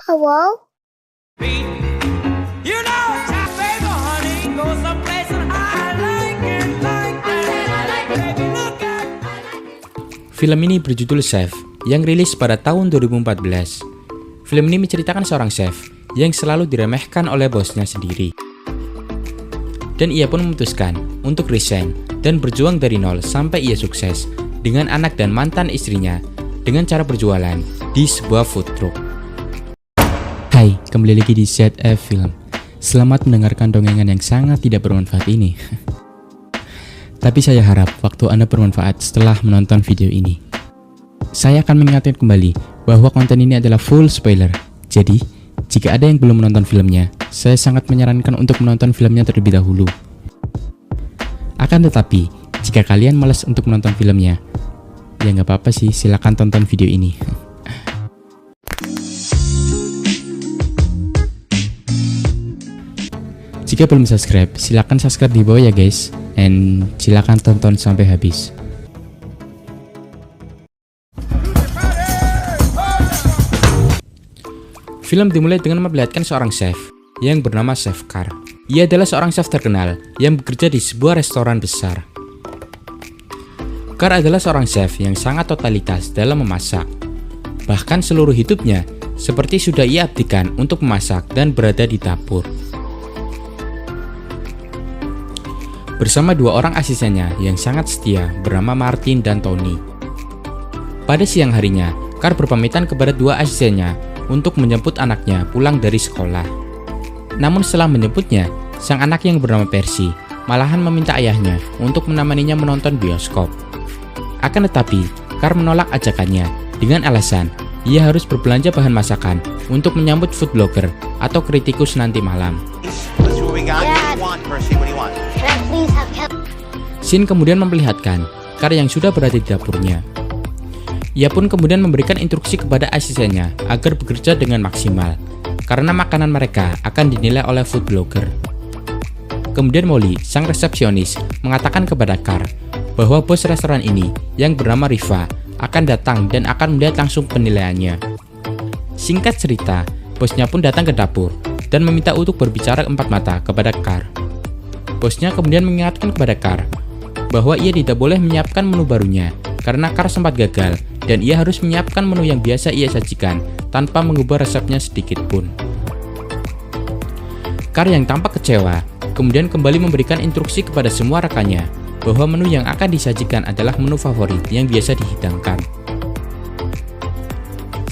Hello? You know, baby, honey, go someplace and I like it like that. Baby, look at. Film ini berjudul Chef, yang rilis pada tahun 2014. Film ini menceritakan seorang chef yang selalu diremehkan oleh bosnya sendiri. Dan ia pun memutuskan untuk resign dan berjuang dari nol sampai ia sukses dengan anak dan mantan istrinya dengan cara berjualan di sebuah food truck. Hai, kembali lagi di ZF Film. Selamat mendengarkan dongengan yang sangat tidak bermanfaat ini. Tapi saya harap waktu Anda bermanfaat setelah menonton video ini. Saya akan mengingatkan kembali bahwa konten ini adalah full spoiler. Jadi, jika ada yang belum menonton filmnya, saya sangat menyarankan untuk menonton filmnya terlebih dahulu. Akan tetapi, jika kalian malas untuk menonton filmnya, ya nggak apa-apa sih, silakan tonton video ini. Jika belum subscribe, silakan subscribe di bawah ya guys, and silakan tonton sampai habis. Film dimulai dengan memperlihatkan seorang chef yang bernama Chef Carr. Ia adalah seorang chef terkenal yang bekerja di sebuah restoran besar. Carr adalah seorang chef yang sangat totalitas dalam memasak. Bahkan seluruh hidupnya seperti sudah ia abdikan untuk memasak dan berada di dapur. Bersama dua orang asistennya yang sangat setia bernama Martin dan Tony. Pada siang harinya, Carr berpamitan kepada dua asistennya untuk menjemput anaknya pulang dari sekolah. Namun setelah menjemputnya, sang anak yang bernama Percy malahan meminta ayahnya untuk menemaninya menonton bioskop. Akan tetapi, Carr menolak ajakannya dengan alasan ia harus berbelanja bahan masakan untuk menyambut food blogger atau kritikus nanti malam. Scene kemudian memperlihatkan Carr yang sudah berada di dapurnya. Ia pun kemudian memberikan instruksi kepada asistennya agar bekerja dengan maksimal, karena makanan mereka akan dinilai oleh food blogger. Kemudian Molly, sang resepsionis, mengatakan kepada Carr bahwa bos restoran ini yang bernama Riva akan datang dan akan melihat langsung penilaiannya. Singkat cerita, bosnya pun datang ke dapur dan meminta untuk berbicara empat mata kepada Carr. Bosnya kemudian mengingatkan kepada Carr bahwa ia tidak boleh menyiapkan menu barunya karena Carr sempat gagal dan ia harus menyiapkan menu yang biasa ia sajikan tanpa mengubah resepnya sedikit pun. Carr yang tampak kecewa kemudian kembali memberikan instruksi kepada semua rekannya bahwa menu yang akan disajikan adalah menu favorit yang biasa dihidangkan.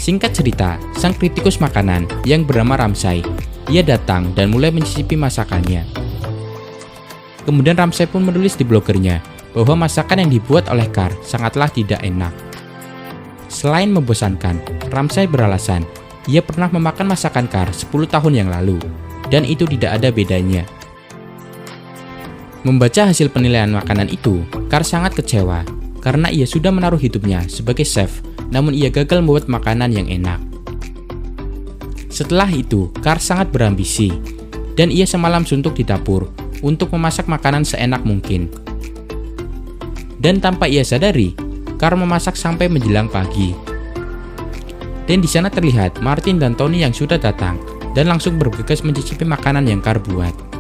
Singkat cerita, sang kritikus makanan yang bernama Ramsay, ia datang dan mulai mencicipi masakannya. Kemudian Ramsay pun menulis di blogernya bahwa masakan yang dibuat oleh Carr sangatlah tidak enak. Selain membosankan, Ramsay beralasan ia pernah memakan masakan Carr 10 tahun yang lalu, dan itu tidak ada bedanya. Membaca hasil penilaian makanan itu, Carr sangat kecewa karena ia sudah menaruh hidupnya sebagai chef, namun ia gagal membuat makanan yang enak. Setelah itu, Carr sangat berambisi, dan ia semalam suntuk di dapur untuk memasak makanan seenak mungkin. Dan tanpa ia sadari, Carr memasak sampai menjelang pagi. Dan di sana terlihat Martin dan Tony yang sudah datang dan langsung bergegas mencicipi makanan yang Carr buat.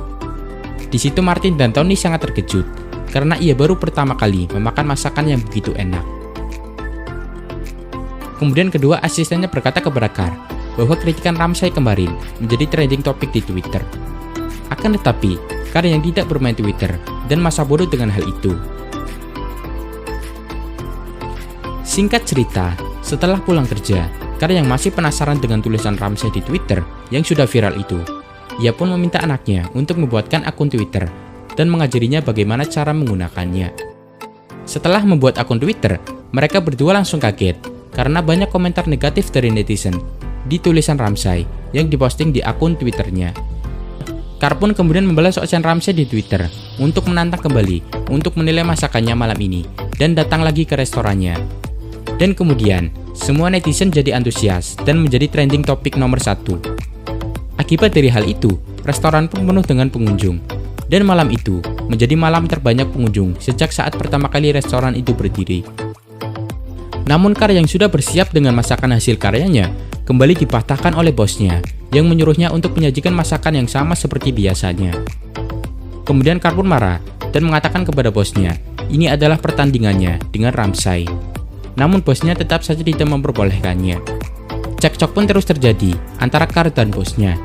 Di situ Martin dan Tony sangat terkejut karena ia baru pertama kali memakan masakan yang begitu enak. Kemudian kedua asistennya berkata kepada Carr bahwa kritikan Ramsay kemarin menjadi trending topik di Twitter. Akan tetapi, Carr yang tidak bermain Twitter dan masa bodoh dengan hal itu. Singkat cerita, setelah pulang kerja, Carr yang masih penasaran dengan tulisan Ramsay di Twitter yang sudah viral itu, ia pun meminta anaknya untuk membuatkan akun Twitter dan mengajarinya bagaimana cara menggunakannya. Setelah membuat akun Twitter, mereka berdua langsung kaget karena banyak komentar negatif dari netizen di tulisan Ramsay yang diposting di akun Twitternya. Carr pun kemudian membalas ocehan Ramsay di Twitter untuk menantang kembali untuk menilai masakannya malam ini dan datang lagi ke restorannya. Dan kemudian, semua netizen jadi antusias dan menjadi trending topik nomor 1. Akibat dari hal itu, restoran pun penuh dengan pengunjung. Dan malam itu menjadi malam terbanyak pengunjung sejak saat pertama kali restoran itu berdiri. Namun Carr yang sudah bersiap dengan masakan hasil karyanya, kembali dipatahkan oleh bosnya yang menyuruhnya untuk menyajikan masakan yang sama seperti biasanya. Kemudian Carl pun marah dan mengatakan kepada bosnya, ini adalah pertandingannya dengan Ramsay. Namun bosnya tetap saja tidak memperbolehkannya. Cekcok pun terus terjadi antara Carl dan bosnya.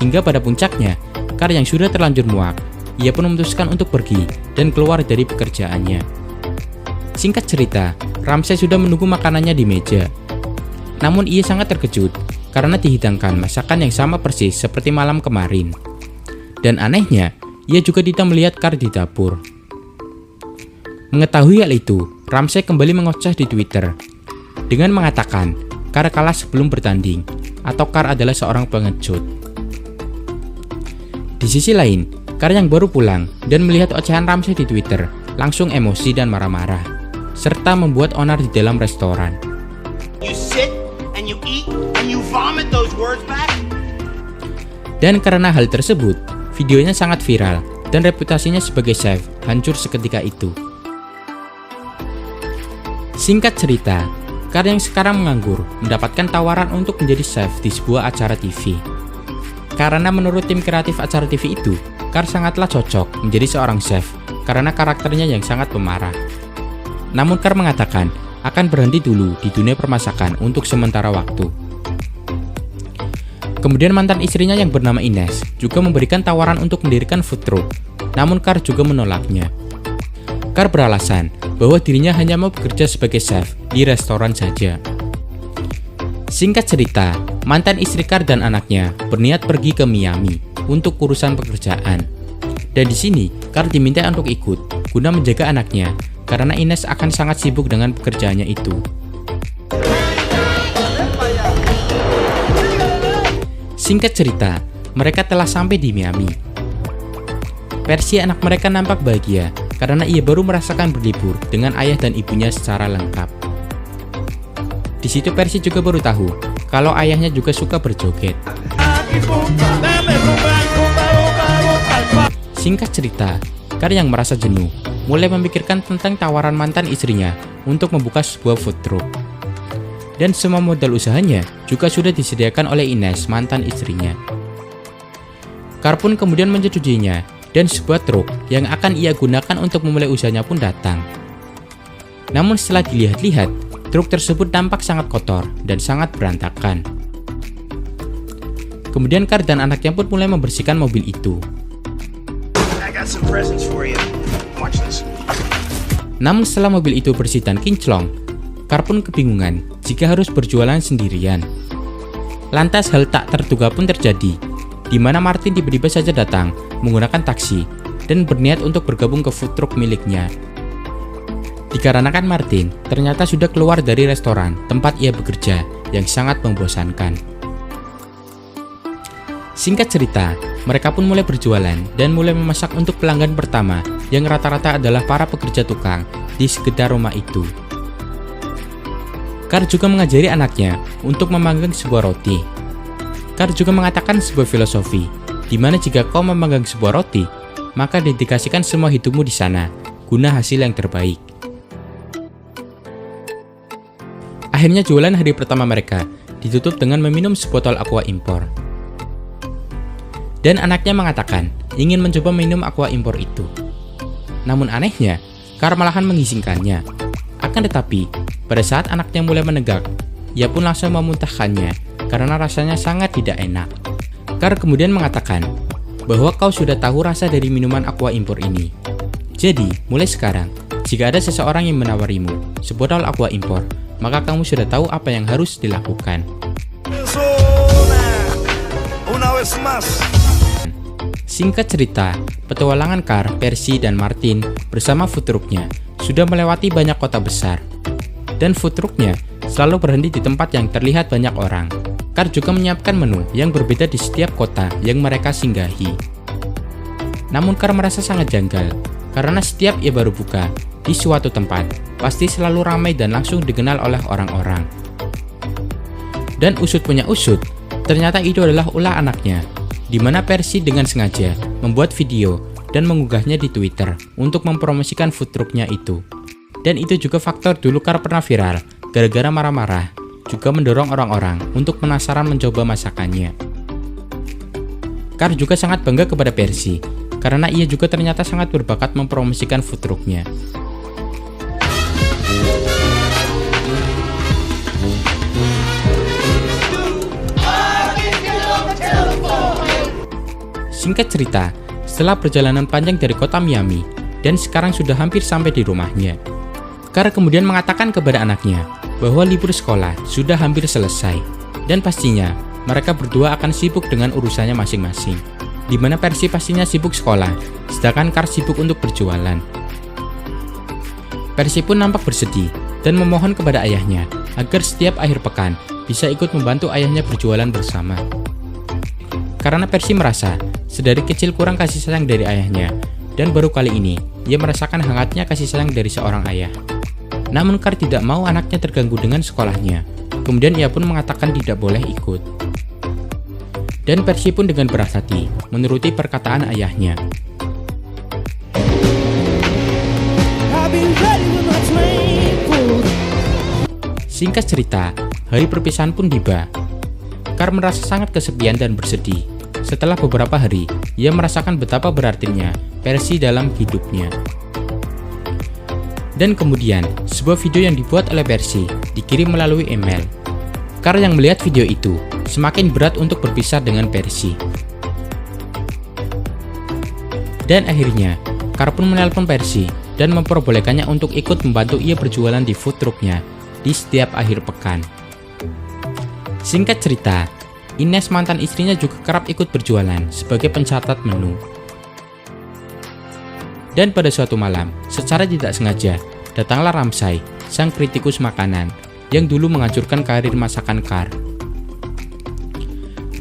Hingga pada puncaknya, Carl yang sudah terlanjur muak, ia pun memutuskan untuk pergi dan keluar dari pekerjaannya. Singkat cerita, Ramsay sudah menunggu makanannya di meja. Namun ia sangat terkejut karena dihidangkan masakan yang sama persis seperti malam kemarin. Dan anehnya, ia juga tidak melihat Carl di dapur. Mengetahui hal itu, Ramsay kembali mengoceh di Twitter dengan mengatakan Carl kalah sebelum bertanding atau Carl adalah seorang pengecut. Di sisi lain, Carl yang baru pulang dan melihat ocehan Ramsay di Twitter langsung emosi dan marah-marah, serta membuat onar di dalam restoran. You sit and you eat and you vomit those words back. Dan karena hal tersebut, videonya sangat viral dan reputasinya sebagai chef hancur seketika itu. Singkat cerita, Carl yang sekarang menganggur mendapatkan tawaran untuk menjadi chef di sebuah acara TV. Karena menurut tim kreatif acara TV itu, Carl sangatlah cocok menjadi seorang chef karena karakternya yang sangat pemarah. Namun Carl mengatakan akan berhenti dulu di dunia permasakan untuk sementara waktu. Kemudian mantan istrinya yang bernama Ines juga memberikan tawaran untuk mendirikan food truck, namun Carl juga menolaknya. Carl beralasan bahwa dirinya hanya mau bekerja sebagai chef di restoran saja. Singkat cerita, mantan istri Carl dan anaknya berniat pergi ke Miami untuk urusan pekerjaan. Dan di sini, Carl diminta untuk ikut guna menjaga anaknya karena Ines akan sangat sibuk dengan pekerjaannya itu. Singkat cerita, mereka telah sampai di Miami. Percy anak mereka nampak bahagia karena ia baru merasakan berlibur dengan ayah dan ibunya secara lengkap. Di situ Percy juga baru tahu kalau ayahnya juga suka berjoget. Singkat cerita, Carl yang merasa jenuh mulai memikirkan tentang tawaran mantan istrinya untuk membuka sebuah food truck. Dan semua modal usahanya juga sudah disediakan oleh Ines, mantan istrinya. Carl pun kemudian menyetujuinya dan sebuah truk yang akan ia gunakan untuk memulai usahanya pun datang. Namun setelah dilihat-lihat, truk tersebut tampak sangat kotor dan sangat berantakan. Kemudian Carl dan anaknya pun mulai membersihkan mobil itu. I got some presents for you. Watch this. Namun setelah mobil itu bersih dan kinclong, Carl pun kebingungan jika harus berjualan sendirian. Lantas hal tak terduga pun terjadi, di mana Martin tiba-tiba saja datang menggunakan taksi dan berniat untuk bergabung ke food truck miliknya. Dikarenakan Martin ternyata sudah keluar dari restoran tempat ia bekerja yang sangat membosankan. Singkat cerita, mereka pun mulai berjualan dan mulai memasak untuk pelanggan pertama yang rata-rata adalah para pekerja tukang di sekitar rumah itu. Carl juga mengajari anaknya untuk memanggang sebuah roti. Carl juga mengatakan sebuah filosofi, di mana jika kau memanggang sebuah roti, maka dedikasikan semua hidupmu di sana, guna hasil yang terbaik. Akhirnya jualan hari pertama mereka ditutup dengan meminum sebotol aqua impor. Dan anaknya mengatakan ingin mencoba minum aqua impor itu. Namun anehnya, Carl malahan mengizinkannya. Akan tetapi, pada saat anaknya mulai menegak, ia pun langsung memuntahkannya karena rasanya sangat tidak enak. Carl kemudian mengatakan bahwa kau sudah tahu rasa dari minuman aqua impor ini. Jadi, mulai sekarang, jika ada seseorang yang menawarimu sebotol aqua impor, maka kamu sudah tahu apa yang harus dilakukan. Singkat cerita, petualangan Carl, Percy, dan Martin bersama food trucknya sudah melewati banyak kota besar. Dan food trucknya selalu berhenti di tempat yang terlihat banyak orang. Carl juga menyiapkan menu yang berbeda di setiap kota yang mereka singgahi. Namun Carl merasa sangat janggal, karena setiap ia baru buka di suatu tempat, pasti selalu ramai dan langsung dikenal oleh orang-orang. Dan usut punya usut, ternyata itu adalah ulah anaknya, di mana Percy dengan sengaja membuat video dan mengunggahnya di Twitter untuk mempromosikan food trucknya itu. Dan itu juga faktor dulu Carl pernah viral gara-gara marah-marah juga mendorong orang-orang untuk penasaran mencoba masakannya. Carl juga sangat bangga kepada Percy, karena ia juga ternyata sangat berbakat mempromosikan food truck-nya. Singkat cerita, setelah perjalanan panjang dari kota Miami, dan sekarang sudah hampir sampai di rumahnya, Carl kemudian mengatakan kepada anaknya bahwa libur sekolah sudah hampir selesai, dan pastinya mereka berdua akan sibuk dengan urusannya masing-masing, di mana Percy pastinya sibuk sekolah, sedangkan Carl sibuk untuk berjualan. Percy pun nampak bersedih dan memohon kepada ayahnya agar setiap akhir pekan bisa ikut membantu ayahnya berjualan bersama. Karena Percy merasa sedari kecil kurang kasih sayang dari ayahnya, dan baru kali ini ia merasakan hangatnya kasih sayang dari seorang ayah. Namun Carl tidak mau anaknya terganggu dengan sekolahnya, kemudian ia pun mengatakan tidak boleh ikut. Dan Percy pun dengan berat hati menuruti perkataan ayahnya. Singkat cerita, hari perpisahan pun tiba. Carl merasa sangat kesepian dan bersedih. Setelah beberapa hari, ia merasakan betapa berartinya Percy dalam hidupnya. Dan kemudian, sebuah video yang dibuat oleh Percy dikirim melalui email. Carl yang melihat video itu semakin berat untuk berpisah dengan Percy. Dan akhirnya, Carl pun menelpon Percy dan memperbolehkannya untuk ikut membantu ia berjualan di food truck-nya di setiap akhir pekan. Singkat cerita, Ines mantan istrinya juga kerap ikut berjualan sebagai pencatat menu. Dan pada suatu malam, secara tidak sengaja, datanglah Ramsay, sang kritikus makanan, yang dulu menghancurkan karir masakan Carl.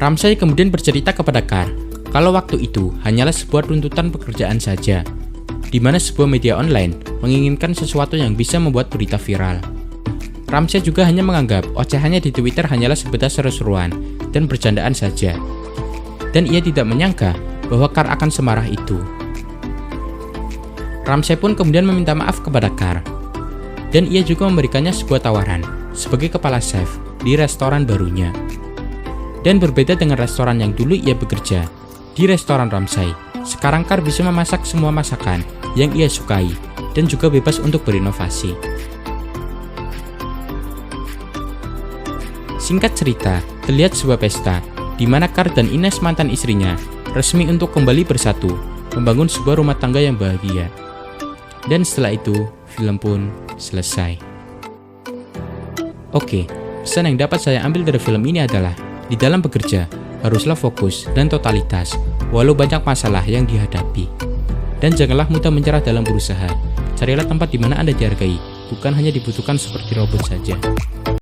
Ramsay kemudian bercerita kepada Carl kalau waktu itu hanyalah sebuah tuntutan pekerjaan saja, di mana sebuah media online menginginkan sesuatu yang bisa membuat berita viral. Ramsay juga hanya menganggap ocehannya di Twitter hanyalah sebatas seru-seruan dan bercandaan saja, dan ia tidak menyangka bahwa Carl akan semarah itu. Ramsay pun kemudian meminta maaf kepada Carl, dan ia juga memberikannya sebuah tawaran sebagai kepala chef di restoran barunya. Dan berbeda dengan restoran yang dulu ia bekerja, di restoran Ramsay, sekarang Carl bisa memasak semua masakan yang ia sukai dan juga bebas untuk berinovasi. Singkat cerita, terlihat sebuah pesta di mana Carl dan Ines mantan istrinya resmi untuk kembali bersatu, membangun sebuah rumah tangga yang bahagia. Dan setelah itu, film pun selesai. Oke, pesan yang dapat saya ambil dari film ini adalah di dalam bekerja haruslah fokus dan totalitas walau banyak masalah yang dihadapi. Dan janganlah mudah menyerah dalam berusaha. Carilah tempat di mana Anda dihargai, bukan hanya dibutuhkan seperti robot saja.